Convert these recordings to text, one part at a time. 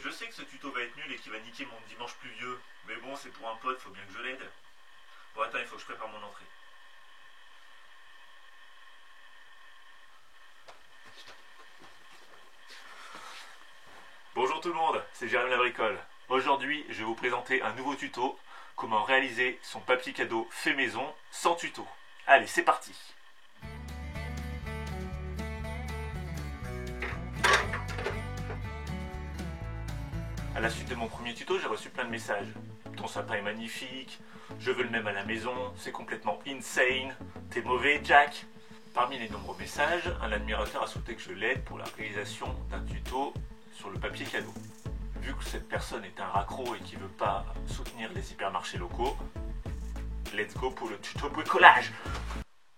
Je sais que ce tuto va être nul et qu'il va niquer mon dimanche pluvieux, mais bon, c'est pour un pote, faut bien que je l'aide. Bon, attends, il faut que je prépare mon entrée. Bonjour tout le monde, c'est Jérémy Labricole. Aujourd'hui, je vais vous présenter un nouveau tuto, comment réaliser son papier cadeau fait maison sans tuto. Allez, c'est parti. À la suite de mon premier tuto, j'ai reçu plein de messages. Ton sapin est magnifique, je veux le même à la maison, c'est complètement insane, t'es mauvais Jack. Parmi les nombreux messages, un admirateur a souhaité que je l'aide pour la réalisation d'un tuto sur le papier cadeau. Vu que cette personne est un raccro et qui ne veut pas soutenir les hypermarchés locaux, let's go pour le tuto bricolage.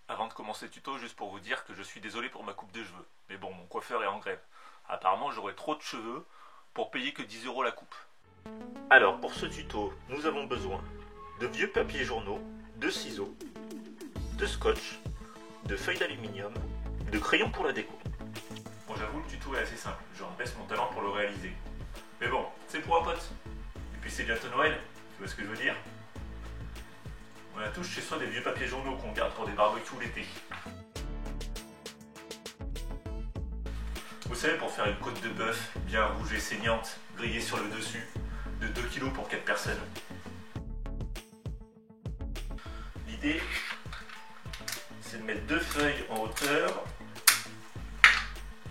Avant de commencer le tuto, juste pour vous dire que je suis désolé pour ma coupe de cheveux. Mais bon, mon coiffeur est en grève. Apparemment, j'aurai trop de cheveux pour payer que 10 € la coupe. Alors, pour ce tuto, nous avons besoin de vieux papiers journaux, de ciseaux, de scotch, de feuilles d'aluminium, de crayons pour la déco. Bon, j'avoue, le tuto est assez simple. Je baisse mon talent pour le réaliser. Mais bon, c'est pour un pote. Et puis c'est bientôt Noël, tu vois ce que je veux dire? On a tous chez soi des vieux papiers journaux qu'on garde pour des barbecues l'été. Vous savez, pour faire une côte de bœuf bien rouge et saignante, grillée sur le dessus, de 2 kg pour 4 personnes. L'idée, c'est de mettre 2 feuilles en hauteur,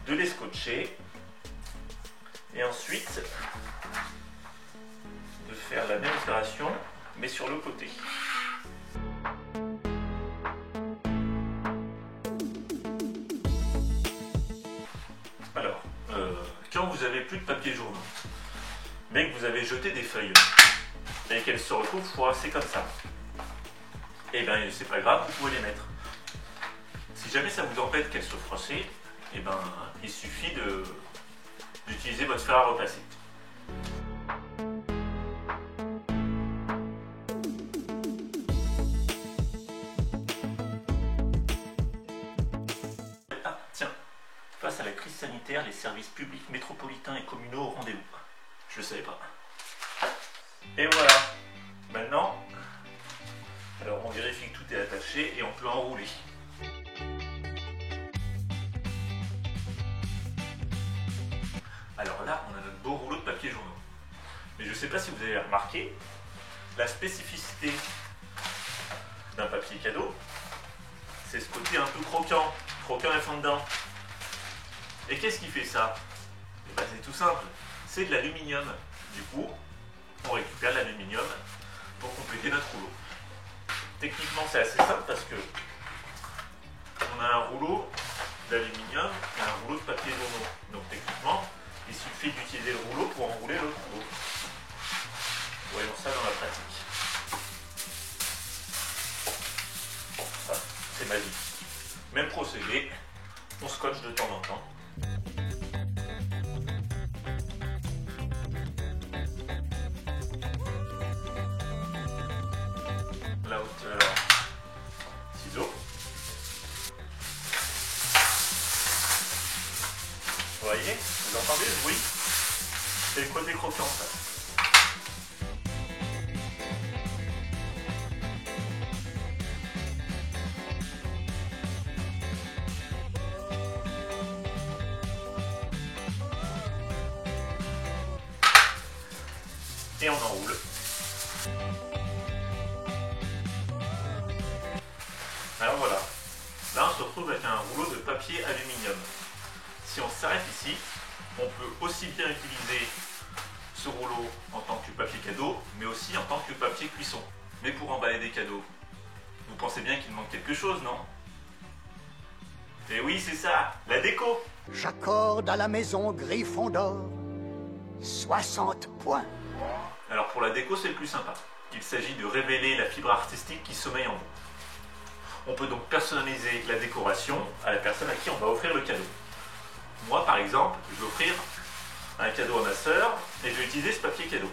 de les scotcher, et ensuite de faire la même opération, mais sur le côté. Alors, quand vous avez plus de papier journaux, mais que vous avez jeté des feuilles, et qu'elles se retrouvent froissées comme ça, et bien c'est pas grave, vous pouvez les mettre. Si jamais ça vous embête qu'elles soient froissées, et ben il suffit d'utiliser votre fer à repasser. Ah tiens, face à la crise sanitaire, les services publics métropolitains et communaux au rendez-vous. Je le savais pas. Et voilà. Maintenant, alors on vérifie que tout est attaché et on peut enrouler. Alors là, on a notre beau rouleau de papier journaux. Mais je ne sais pas si vous avez remarqué, la spécificité d'un papier cadeau, c'est ce côté un peu croquant et fondant. Et qu'est-ce qui fait ça? Et ben, c'est tout simple, c'est de l'aluminium. Du coup, on récupère l'aluminium pour compléter notre rouleau. Techniquement, c'est assez simple parce que on a un rouleau d'aluminium et un rouleau de papier journaux. Donc techniquement, il suffit d'utiliser le rouleau pour enrouler l'autre rouleau. Voyons ça dans la pratique. Ah, c'est magique. Même procédé, on scotche de temps en temps. La hauteur, ciseaux. Vous voyez, vous entendez le bruit? C'est le côté croquant ça. Et on enroule. Alors voilà, là on se retrouve avec un rouleau de papier aluminium. Si on s'arrête ici, on peut aussi bien utiliser ce rouleau en tant que papier cadeau, mais aussi en tant que papier cuisson. Mais pour emballer des cadeaux, vous pensez bien qu'il manque quelque chose, non? Et oui, c'est ça, la déco. J'accorde à la maison Gryffondor 60 points. Alors pour la déco, c'est le plus sympa. Il s'agit de révéler la fibre artistique qui sommeille en vous. On peut donc personnaliser la décoration à la personne à qui on va offrir le cadeau. Moi, par exemple, je vais offrir un cadeau à ma sœur et je vais utiliser ce papier cadeau.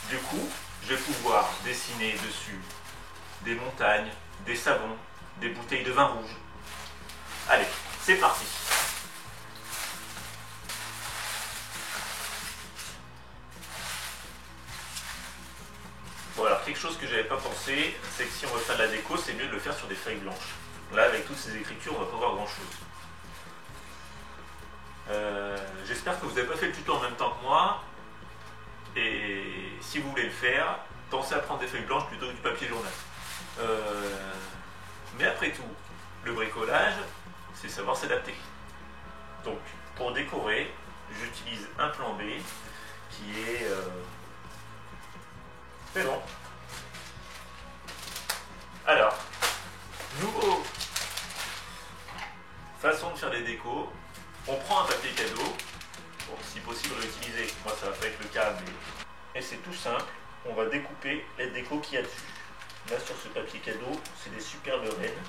Du coup, je vais pouvoir dessiner dessus des montagnes, des savons, des bouteilles de vin rouge. Allez, c'est parti! quelque chose que j'avais pas pensé, c'est que si on veut faire de la déco, c'est mieux de le faire sur des feuilles blanches. Là, avec toutes ces écritures, on va pas voir grand chose. J'espère que vous n'avez pas fait le tuto en même temps que moi. Et si vous voulez le faire, pensez à prendre des feuilles blanches plutôt que du papier journal. Mais après tout, le bricolage, c'est savoir s'adapter. Donc, pour décorer, j'utilise un plan B qui est très long. Alors, nouveau façon de faire des décos. On prend un papier cadeau, bon, si possible réutiliser, moi ça va pas être le cas, mais... Et c'est tout simple, on va découper les décos qu'il y a dessus. Là sur ce papier cadeau, c'est des superbes rennes,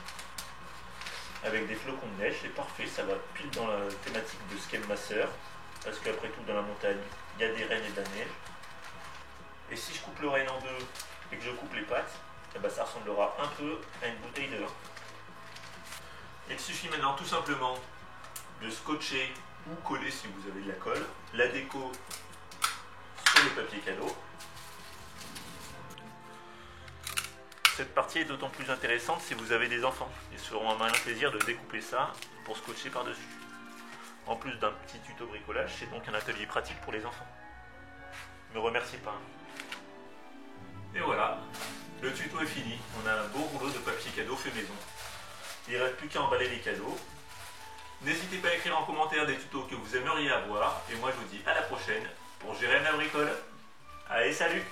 avec des flocons de neige, c'est parfait, ça va pile dans la thématique de ce qu'aime ma soeur, parce qu'après tout dans la montagne, il y a des rennes et de la neige. Et si je coupe le renne en deux et que je coupe les pattes, eh ben, ça ressemblera un peu à une bouteille de vin. Il suffit maintenant tout simplement de scotcher ou coller, si vous avez de la colle, la déco sur le papier cadeau. Cette partie est d'autant plus intéressante si vous avez des enfants. Ils se feront un malin plaisir de découper ça pour scotcher par-dessus. En plus d'un petit tuto bricolage, c'est donc un atelier pratique pour les enfants. Ne me remerciez pas. Et voilà, le tuto est fini. On a un beau rouleau de papier cadeau fait maison. Il ne reste plus qu'à emballer les cadeaux. N'hésitez pas à écrire en commentaire des tutos que vous aimeriez avoir. Et moi je vous dis à la prochaine pour Jérém la bricole. Allez, salut!